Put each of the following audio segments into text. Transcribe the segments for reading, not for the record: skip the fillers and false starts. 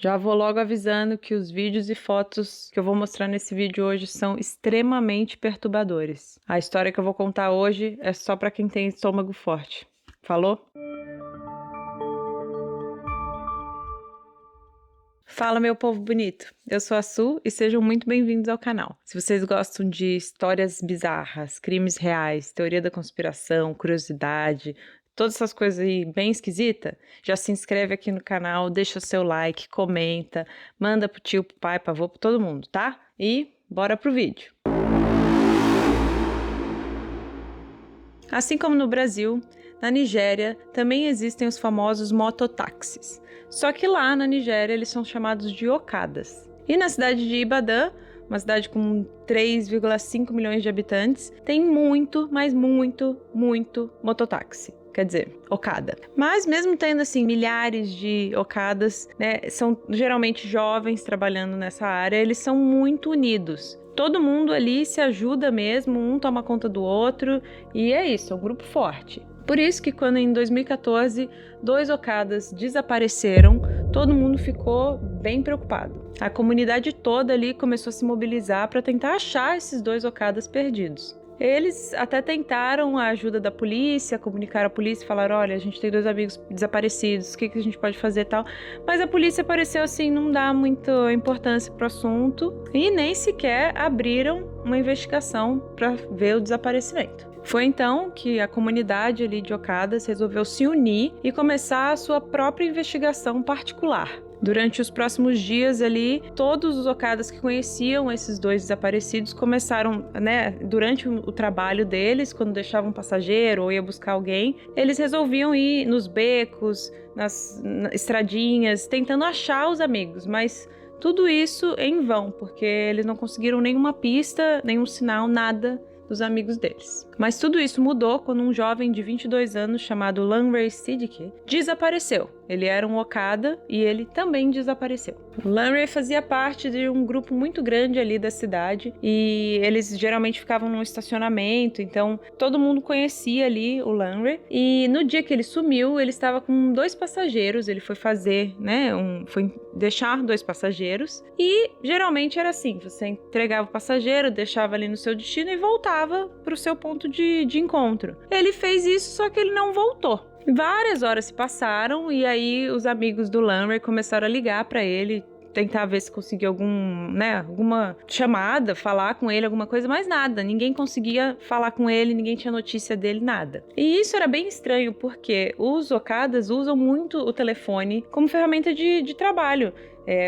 Já vou logo avisando que os vídeos e fotos que eu vou mostrar nesse vídeo hoje são extremamente perturbadores. A história que eu vou contar hoje é só para quem tem estômago forte. Falou? Fala, meu povo bonito! Eu sou a Su e sejam muito bem-vindos ao canal. Se vocês gostam de histórias bizarras, crimes reais, teoria da conspiração, curiosidade, todas essas coisas aí bem esquisitas, já se inscreve aqui no canal, deixa o seu like, comenta, manda pro tio, pro pai, pro avô, pra todo mundo, tá? E bora pro vídeo! Assim como no Brasil, na Nigéria também existem os famosos mototáxis. Só que lá na Nigéria eles são chamados de okadas. E na cidade de Ibadan, uma cidade com 3,5 milhões de habitantes, tem muito, mas muito mototáxi. Quer dizer, okada. Mas mesmo tendo assim milhares de okadas, né, são geralmente jovens trabalhando nessa área, eles são muito unidos. Todo mundo ali se ajuda mesmo, um toma conta do outro, e é isso, é um grupo forte. Por isso que quando em 2014 2 okadas desapareceram, todo mundo ficou bem preocupado. A comunidade toda ali começou a se mobilizar para tentar achar esses 2 okadas perdidos. Eles até tentaram a ajuda da polícia, comunicaram à polícia, falaram, olha, a gente tem 2 amigos desaparecidos, o que a gente pode fazer e tal. Mas a polícia pareceu assim, não dar muita importância pro assunto e nem sequer abriram uma investigação para ver o desaparecimento. Foi então que a comunidade ali de okadas resolveu se unir e começar a sua própria investigação particular. Durante os próximos dias ali, todos os okadas que conheciam esses 2 desaparecidos começaram, né, durante o trabalho deles, quando deixavam um passageiro ou ia buscar alguém, eles resolviam ir nos becos, nas estradinhas, tentando achar os amigos, mas tudo isso em vão, porque eles não conseguiram nenhuma pista, nenhum sinal, nada dos amigos deles. Mas tudo isso mudou quando um jovem de 22 anos chamado Lanre Siddiqui desapareceu. Ele era um okada e ele também desapareceu. O Lanre fazia parte de um grupo muito grande ali da cidade e eles geralmente ficavam num estacionamento, então todo mundo conhecia ali o Lanre. E no dia que ele sumiu, ele estava com 2 passageiros, ele foi fazer, né, foi deixar 2 passageiros e geralmente era assim, você entregava o passageiro, deixava ali no seu destino e voltava para o seu ponto de encontro. Ele fez isso, só que ele não voltou. Várias horas se passaram e aí os amigos do Lanre começaram a ligar para ele, tentar ver se conseguia alguma chamada, falar com ele, alguma coisa, mas nada. Ninguém conseguia falar com ele, ninguém tinha notícia dele, nada. E isso era bem estranho, porque os okadas usam muito o telefone como ferramenta de trabalho.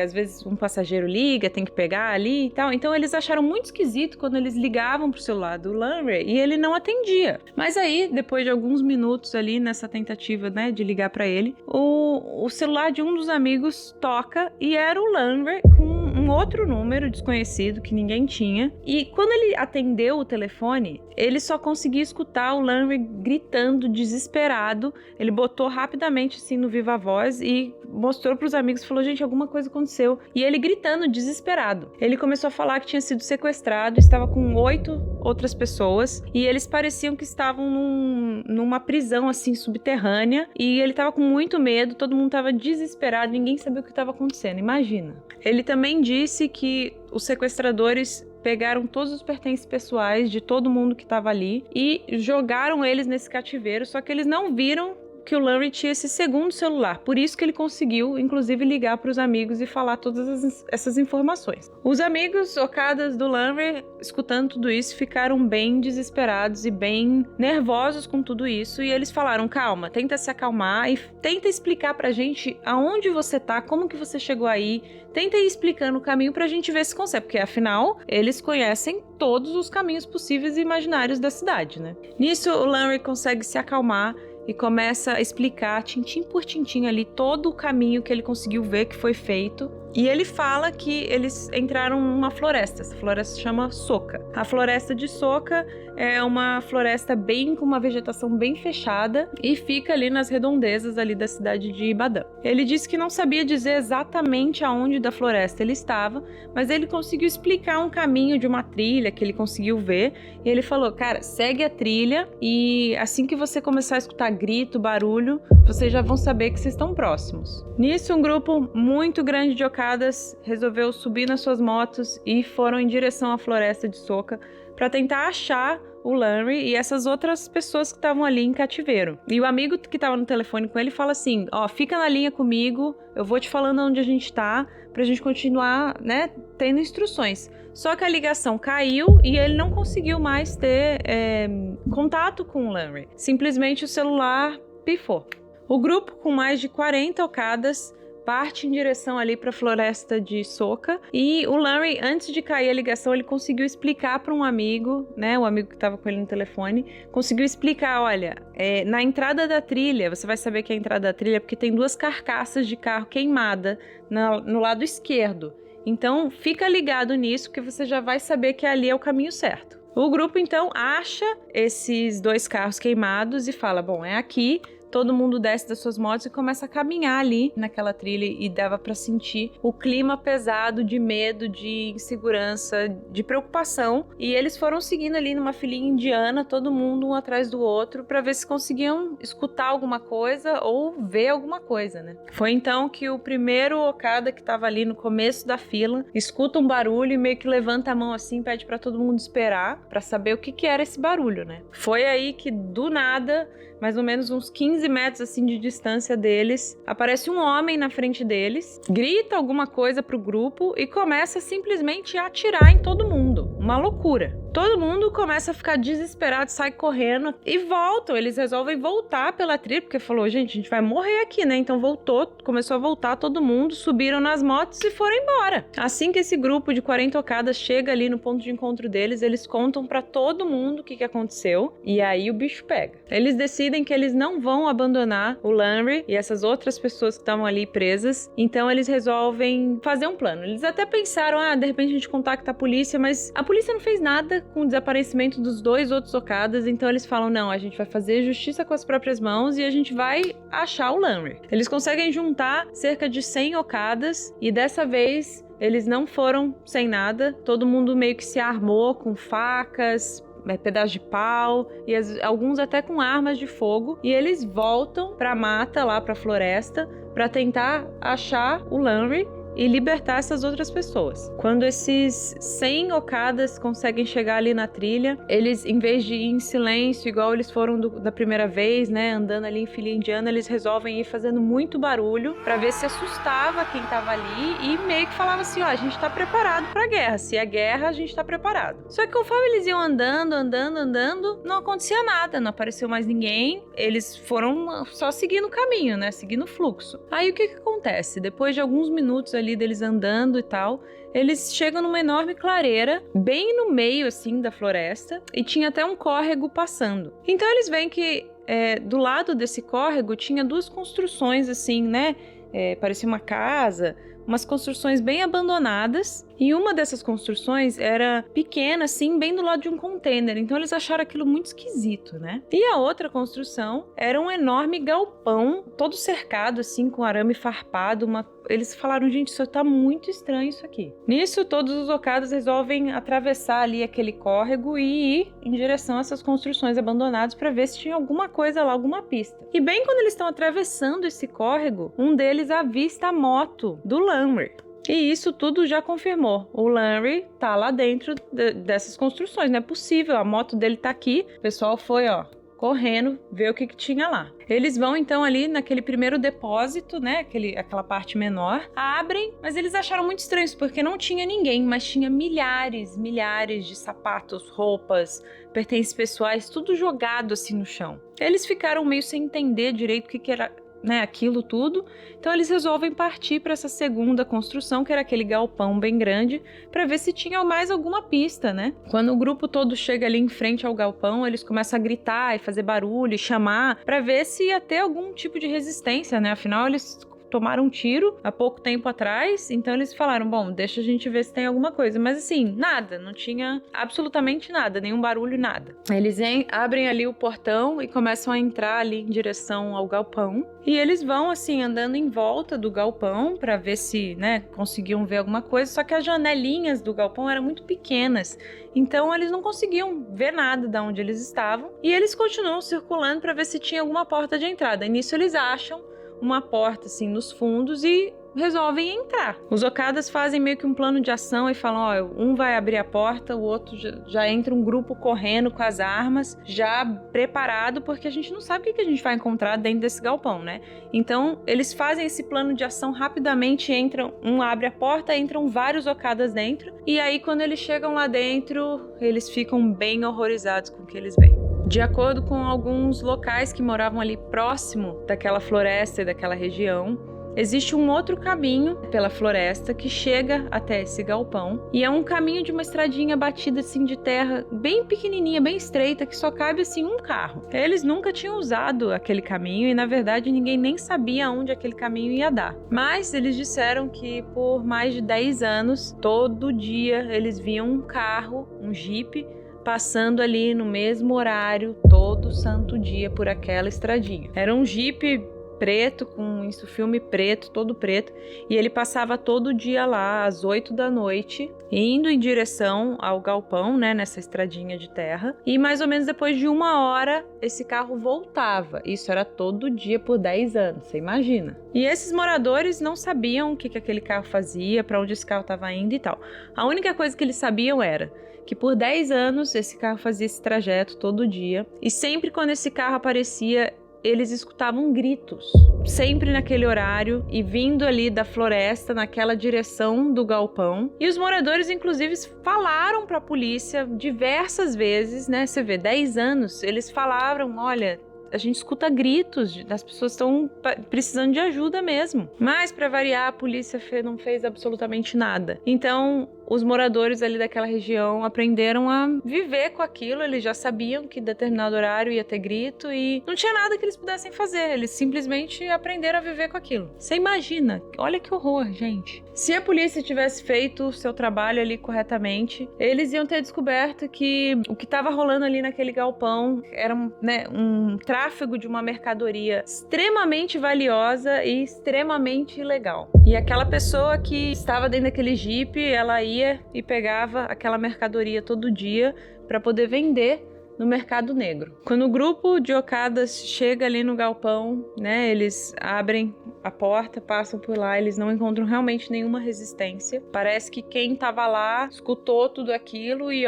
Às vezes um passageiro liga, tem que pegar ali e tal. Então eles acharam muito esquisito quando eles ligavam pro celular do Lanre e ele não atendia. Mas aí, depois de alguns minutos ali nessa tentativa, né, de ligar para ele, o celular de um dos amigos toca e era o Lanre com um outro número desconhecido que ninguém tinha. E quando ele atendeu o telefone, ele só conseguia escutar o Lanre gritando desesperado. Ele botou rapidamente assim no viva voz e mostrou para os amigos, falou, gente, alguma coisa aconteceu. E ele gritando desesperado. Ele começou a falar que tinha sido sequestrado, estava com 8 outras pessoas e eles pareciam que estavam numa prisão assim subterrânea e ele estava com muito medo, todo mundo estava desesperado, ninguém sabia o que estava acontecendo, imagina. Ele também disse que os sequestradores pegaram todos os pertences pessoais de todo mundo que estava ali e jogaram eles nesse cativeiro, só que eles não viram que o Lanre tinha esse segundo celular, por isso que ele conseguiu, inclusive, ligar para os amigos e falar todas essas informações. Os amigos okadas do Lanre, escutando tudo isso, ficaram bem desesperados e bem nervosos com tudo isso, e eles falaram, calma, tenta se acalmar e tenta explicar pra gente aonde você tá, como que você chegou aí, tenta ir explicando o caminho pra gente ver se consegue, porque afinal, eles conhecem todos os caminhos possíveis e imaginários da cidade, né? Nisso, o Lanre consegue se acalmar e começa a explicar tintim por tintim ali todo o caminho que ele conseguiu ver que foi feito E ele fala que eles entraram numa floresta. Essa floresta se chama Soka. A floresta de Soka é uma floresta com uma vegetação bem fechada e fica ali nas redondezas ali da cidade de Ibadan. Ele disse que não sabia dizer exatamente aonde da floresta ele estava, mas ele conseguiu explicar um caminho de uma trilha que ele conseguiu ver. E ele falou, cara, segue a trilha e assim que você começar a escutar grito, barulho, vocês já vão saber que vocês estão próximos. Nisso, um grupo muito grande de Okadas resolveu subir nas suas motos e foram em direção à floresta de Soka para tentar achar o Lanry e essas outras pessoas que estavam ali em cativeiro. E o amigo que estava no telefone com ele fala assim, fica na linha comigo, eu vou te falando onde a gente tá, pra gente continuar, né, tendo instruções. Só que a ligação caiu e ele não conseguiu mais ter contato com o Lanry. Simplesmente o celular pifou. O grupo, com mais de 40 Okadas, parte em direção ali para a floresta de Soka e o Lanry, antes de cair a ligação, ele conseguiu explicar para um amigo, né, o amigo que estava com ele no telefone, conseguiu explicar, olha, na entrada da trilha, você vai saber que é a entrada da trilha porque tem 2 carcaças de carro queimada no lado esquerdo. Então, fica ligado nisso que você já vai saber que ali é o caminho certo. O grupo, então, acha esses 2 carros queimados e fala, bom, é aqui. Todo mundo desce das suas motos e começa a caminhar ali naquela trilha e dava pra sentir o clima pesado de medo, de insegurança, de preocupação. E eles foram seguindo ali numa filinha indiana, todo mundo um atrás do outro, pra ver se conseguiam escutar alguma coisa ou ver alguma coisa, né? Foi então que o primeiro Okada que tava ali no começo da fila escuta um barulho e meio que levanta a mão assim, pede pra todo mundo esperar pra saber o que era esse barulho, né? Foi aí que do nada, mais ou menos uns 15 metros assim de distância deles, aparece um homem na frente deles, grita alguma coisa pro grupo e começa simplesmente a atirar em todo mundo. Uma loucura. Todo mundo começa a ficar desesperado, sai correndo e voltam. Eles resolvem voltar pela trilha, porque falou, gente, a gente vai morrer aqui, né? Então começou a voltar todo mundo, subiram nas motos e foram embora. Assim que esse grupo de 40 Okadas chega ali no ponto de encontro deles, eles contam pra todo mundo o que aconteceu e aí o bicho pega. Eles decidem que eles não vão abandonar o Lanry e essas outras pessoas que estavam ali presas, então eles resolvem fazer um plano. Eles até pensaram, de repente a gente contacta a polícia, mas a polícia não fez nada com o desaparecimento dos 2 outros Okadas, então eles falam, não, a gente vai fazer justiça com as próprias mãos e a gente vai achar o Lanry. Eles conseguem juntar cerca de 100 Okadas e dessa vez eles não foram sem nada, todo mundo meio que se armou com facas, pedaços de pau e alguns até com armas de fogo, e eles voltam pra mata, lá pra floresta, pra tentar achar o Lanry e libertar essas outras pessoas. Quando esses 100 Okadas conseguem chegar ali na trilha, eles, em vez de ir em silêncio, igual eles foram da primeira vez, né, andando ali em fila indiana, eles resolvem ir fazendo muito barulho pra ver se assustava quem tava ali e meio que falava assim, a gente tá preparado pra guerra, se é guerra, a gente tá preparado. Só que conforme eles iam andando, não acontecia nada, não apareceu mais ninguém, eles foram só seguindo o caminho, né, seguindo o fluxo. Aí o que acontece? Depois de alguns minutos ali deles andando e tal, eles chegam numa enorme clareira, bem no meio, assim, da floresta, e tinha até um córrego passando. Então eles veem que do lado desse córrego tinha 2 construções, assim, né, parecia uma casa, umas construções bem abandonadas, e uma dessas construções era pequena, assim, bem do lado de um container, então eles acharam aquilo muito esquisito, né? E a outra construção era um enorme galpão, todo cercado, assim, com arame farpado, eles falaram, gente, isso tá muito estranho isso aqui. Nisso, todos os Okadas resolvem atravessar ali aquele córrego e ir em direção a essas construções abandonadas para ver se tinha alguma coisa lá, alguma pista. E bem quando eles estão atravessando esse córrego, um deles avista a moto do Lanry. E isso tudo já confirmou. O Lanry tá lá dentro dessas construções. Não é possível, a moto dele tá aqui. O pessoal foi, correndo, ver o que tinha lá. Eles vão então ali naquele primeiro depósito, né, aquela parte menor, abrem, mas eles acharam muito estranho isso, porque não tinha ninguém, mas tinha milhares de sapatos, roupas, pertences pessoais, tudo jogado assim no chão. Eles ficaram meio sem entender direito o que era, né, aquilo tudo, então eles resolvem partir para essa segunda construção, que era aquele galpão bem grande, para ver se tinha mais alguma pista, né? Quando o grupo todo chega ali em frente ao galpão, eles começam a gritar e fazer barulho e chamar para ver se ia ter algum tipo de resistência, né? Afinal, eles tomaram um tiro há pouco tempo atrás, então eles falaram, bom, deixa a gente ver se tem alguma coisa. Mas assim, nada, não tinha absolutamente nada, nenhum barulho, nada. Eles abrem ali o portão e começam a entrar ali em direção ao galpão. E eles vão, assim, andando em volta do galpão pra ver se, né, conseguiam ver alguma coisa. Só que as janelinhas do galpão eram muito pequenas. Então, eles não conseguiam ver nada de onde eles estavam. E eles continuam circulando pra ver se tinha alguma porta de entrada. E nisso eles acham uma porta, assim, nos fundos e resolvem entrar. Os Okadas fazem meio que um plano de ação e falam, ó, um vai abrir a porta, o outro já entra um grupo correndo com as armas, já preparado, porque a gente não sabe o que a gente vai encontrar dentro desse galpão, né? Então, eles fazem esse plano de ação rapidamente, um abre a porta, entram vários Okadas dentro, e aí quando eles chegam lá dentro, eles ficam bem horrorizados com o que eles veem. De acordo com alguns locais que moravam ali próximo daquela floresta e daquela região, existe um outro caminho pela floresta que chega até esse galpão e é um caminho de uma estradinha batida assim de terra bem pequenininha, bem estreita, que só cabe assim um carro. Eles nunca tinham usado aquele caminho e na verdade ninguém nem sabia onde aquele caminho ia dar. Mas eles disseram que por mais de 10 anos, todo dia eles viam um carro, um Jeep, passando ali no mesmo horário, todo santo dia por aquela estradinha. Era um Jeep preto, com isso, filme preto, todo preto, e ele passava todo dia lá, às 8 da noite, indo em direção ao galpão, né, nessa estradinha de terra, e mais ou menos depois de 1 hora, esse carro voltava. Isso era todo dia por 10 anos, você imagina. E esses moradores não sabiam o que aquele carro fazia, para onde esse carro estava indo e tal. A única coisa que eles sabiam era que por 10 anos esse carro fazia esse trajeto todo dia, e sempre quando esse carro aparecia, eles escutavam gritos, sempre naquele horário e vindo ali da floresta, naquela direção do galpão. E os moradores, inclusive, falaram para a polícia diversas vezes, né? Você vê, 10 anos, eles falaram, olha, a gente escuta gritos, as pessoas estão precisando de ajuda mesmo. Mas, para variar, a polícia não fez absolutamente nada. Então, os moradores ali daquela região aprenderam a viver com aquilo, eles já sabiam que em determinado horário ia ter grito e não tinha nada que eles pudessem fazer, eles simplesmente aprenderam a viver com aquilo. Você imagina, olha que horror, gente. Se a polícia tivesse feito o seu trabalho ali corretamente, eles iam ter descoberto que o que estava rolando ali naquele galpão era um tráfego de uma mercadoria extremamente valiosa e extremamente ilegal. E aquela pessoa que estava dentro daquele Jeep, ela ia e pegava aquela mercadoria todo dia para poder vender no mercado negro. Quando o grupo de Okadas chega ali no galpão, né, eles abrem a porta, passam por lá, eles não encontram realmente nenhuma resistência. Parece que quem estava lá escutou tudo aquilo e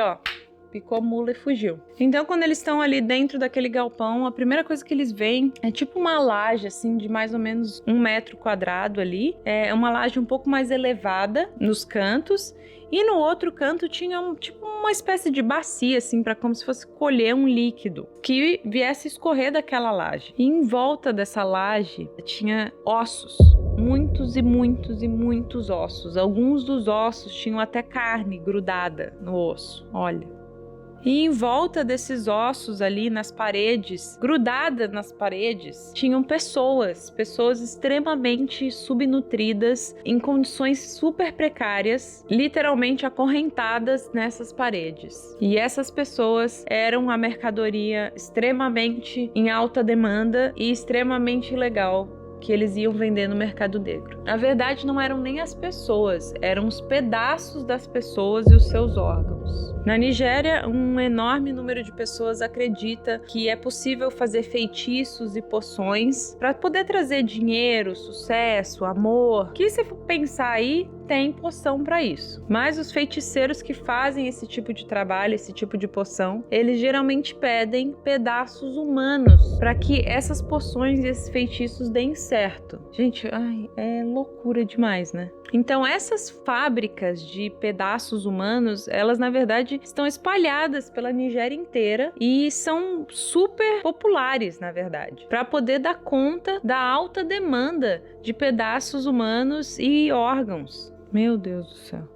picou a mula e fugiu. Então, quando eles estão ali dentro daquele galpão, a primeira coisa que eles veem é tipo uma laje, assim, de mais ou menos 1 metro quadrado ali. É uma laje um pouco mais elevada nos cantos. E no outro canto tinha uma espécie de bacia, assim, para como se fosse colher um líquido que viesse escorrer daquela laje. E em volta dessa laje tinha ossos. Muitos e muitos e muitos ossos. Alguns dos ossos tinham até carne grudada no osso. Olha. E em volta desses ossos ali nas paredes, grudadas nas paredes, tinham pessoas extremamente subnutridas, em condições super precárias, literalmente acorrentadas nessas paredes. E essas pessoas eram a mercadoria extremamente em alta demanda e extremamente ilegal que eles iam vender no mercado negro. Na verdade, não eram nem as pessoas, eram os pedaços das pessoas e os seus órgãos. Na Nigéria, um enorme número de pessoas acredita que é possível fazer feitiços e poções para poder trazer dinheiro, sucesso, amor. Que se for pensar aí, tem poção para isso. Mas os feiticeiros que fazem esse tipo de trabalho, esse tipo de poção, eles geralmente pedem pedaços humanos para que essas poções e esses feitiços deem certo. Gente, é loucura demais, né? Então essas fábricas de pedaços humanos, elas na verdade estão espalhadas pela Nigéria inteira e são super populares, na verdade, para poder dar conta da alta demanda de pedaços humanos e órgãos. Meu Deus do céu.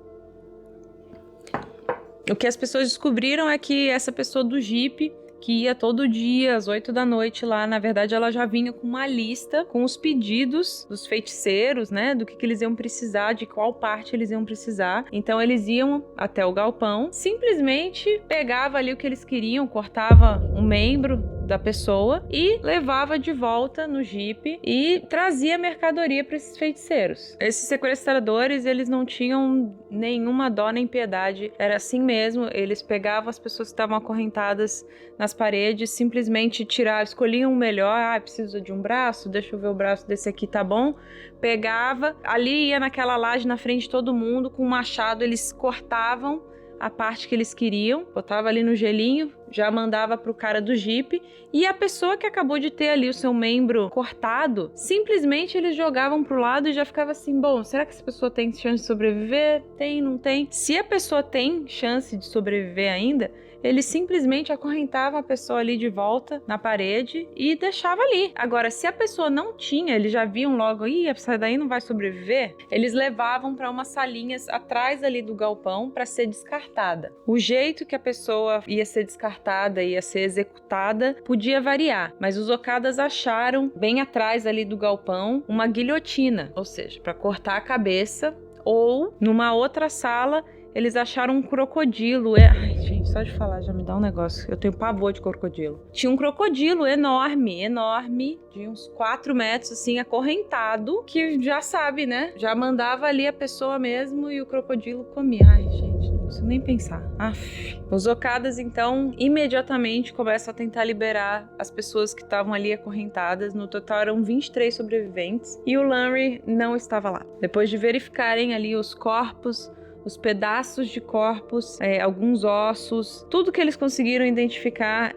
O que as pessoas descobriram é que essa pessoa do Jeep, que ia todo dia às 8 da noite lá. Na verdade, ela já vinha com uma lista com os pedidos dos feiticeiros, né, do que eles iam precisar, de qual parte eles iam precisar. Então eles iam até o galpão, simplesmente pegava ali o que eles queriam, cortava um membro da pessoa e levava de volta no jipe e trazia mercadoria para esses feiticeiros. Esses sequestradores, eles não tinham nenhuma dó nem piedade, era assim mesmo, eles pegavam as pessoas que estavam acorrentadas nas paredes, simplesmente escolhiam o melhor, preciso de um braço, deixa eu ver o braço desse aqui, tá bom? Pegava, ali ia naquela laje na frente de todo mundo, com um machado eles cortavam a parte que eles queriam, botava ali no gelinho, já mandava pro cara do jipe, e a pessoa que acabou de ter ali o seu membro cortado, simplesmente eles jogavam pro lado e já ficava assim, bom, será que essa pessoa tem chance de sobreviver? Tem, não tem? Se a pessoa tem chance de sobreviver ainda, eles simplesmente acorrentavam a pessoa ali de volta na parede e deixava ali. Agora, se a pessoa não tinha, eles já viam logo, essa daí não vai sobreviver, eles levavam para umas salinhas atrás ali do galpão para ser descartada. O jeito que a pessoa ia ser descartada, ia ser executada, podia variar, mas os Okadas acharam, bem atrás ali do galpão, uma guilhotina, ou seja, para cortar a cabeça, ou numa outra sala, eles acharam um crocodilo. Ai, gente, só de falar já me dá um negócio. Eu tenho pavor de crocodilo. Tinha um crocodilo enorme, de uns 4 metros, assim, acorrentado, que já sabe, né? Já mandava ali a pessoa mesmo e o crocodilo comia. Ai, gente, não consigo nem pensar. Aff. Os Okadas, então, imediatamente começam a tentar liberar as pessoas que estavam ali acorrentadas. No total eram 23 sobreviventes e o Lanry não estava lá. Depois de verificarem ali os corpos, os pedaços de corpos, alguns ossos, tudo que eles conseguiram identificar,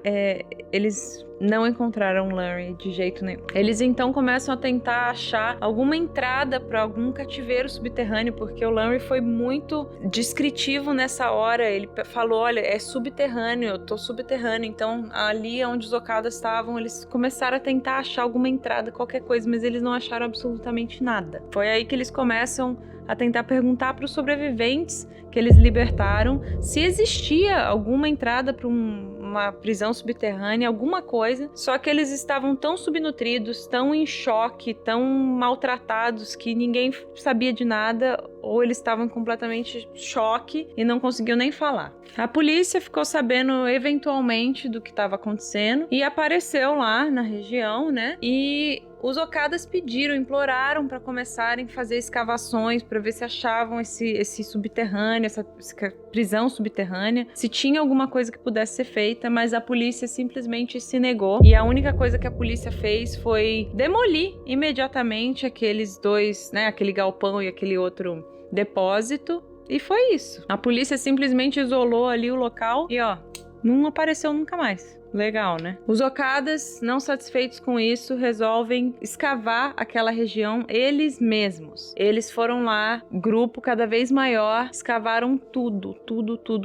eles não encontraram o Lanry de jeito nenhum. Eles então começam a tentar achar alguma entrada para algum cativeiro subterrâneo, porque o Lanry foi muito descritivo nessa hora. Ele falou, olha, é subterrâneo, eu tô subterrâneo. Então ali onde os Okadas estavam, eles começaram a tentar achar alguma entrada, qualquer coisa, mas eles não acharam absolutamente nada. Foi aí que eles começam a tentar perguntar para os sobreviventes que eles libertaram se existia alguma entrada para uma prisão subterrânea, alguma coisa, só que eles estavam tão subnutridos, tão em choque, tão maltratados que ninguém sabia de nada, ou eles estavam completamente em choque e não conseguiam nem falar. A polícia ficou sabendo eventualmente do que estava acontecendo e apareceu lá na região, né? E os Okadas imploraram para começarem a fazer escavações para ver se achavam esse subterrâneo, essa prisão subterrânea, se tinha alguma coisa que pudesse ser feita, mas a polícia simplesmente se negou. E a única coisa que a polícia fez foi demolir imediatamente aqueles dois, né, aquele galpão e aquele outro depósito. E foi isso. A polícia simplesmente isolou ali o local e não apareceu nunca mais. Legal, né? Os Okadas, não satisfeitos com isso, resolvem escavar aquela região eles mesmos. Eles foram lá, grupo cada vez maior, escavaram tudo,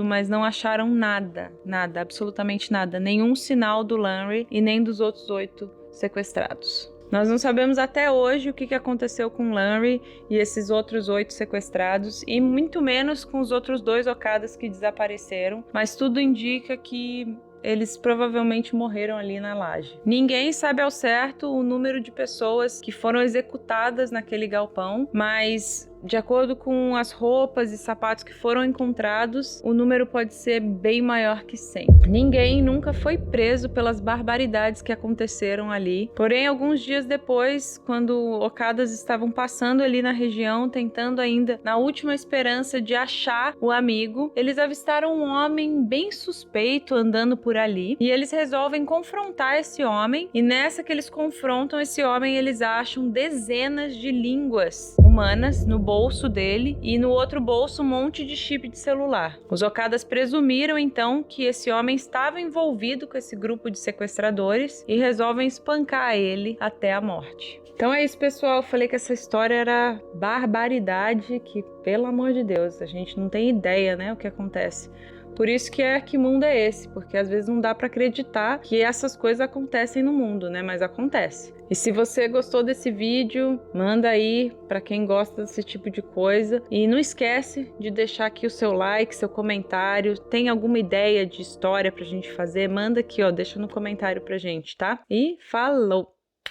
mas não acharam nada, absolutamente nada. Nenhum sinal do Lanry e nem dos outros 8 sequestrados. Nós não sabemos até hoje o que aconteceu com Lanry e esses outros 8 sequestrados, e muito menos com os outros 2 Okadas que desapareceram, mas tudo indica que eles provavelmente morreram ali na laje. Ninguém sabe ao certo o número de pessoas que foram executadas naquele galpão, mas de acordo com as roupas e sapatos que foram encontrados, o número pode ser bem maior que 100. Ninguém nunca foi preso pelas barbaridades que aconteceram ali. Porém, alguns dias depois, quando Okadas estavam passando ali na região, tentando ainda, na última esperança de achar o amigo, eles avistaram um homem bem suspeito andando por ali, e eles resolvem confrontar esse homem, e nessa que eles confrontam esse homem, eles acham dezenas de línguas humanas no bolso dele, e no outro bolso um monte de chip de celular. Os Okadas presumiram então que esse homem estava envolvido com esse grupo de sequestradores e resolvem espancar ele até a morte. Então é isso, pessoal. Eu falei que essa história era barbaridade, que, pelo amor de Deus, a gente não tem ideia, né, o que acontece. Por isso que mundo é esse, porque às vezes não dá para acreditar que essas coisas acontecem no mundo, né? Mas acontece. E se você gostou desse vídeo, manda aí para quem gosta desse tipo de coisa. E não esquece de deixar aqui o seu like, seu comentário. Tem alguma ideia de história pra gente fazer? Manda aqui, ó, deixa no comentário pra gente, tá? E falou!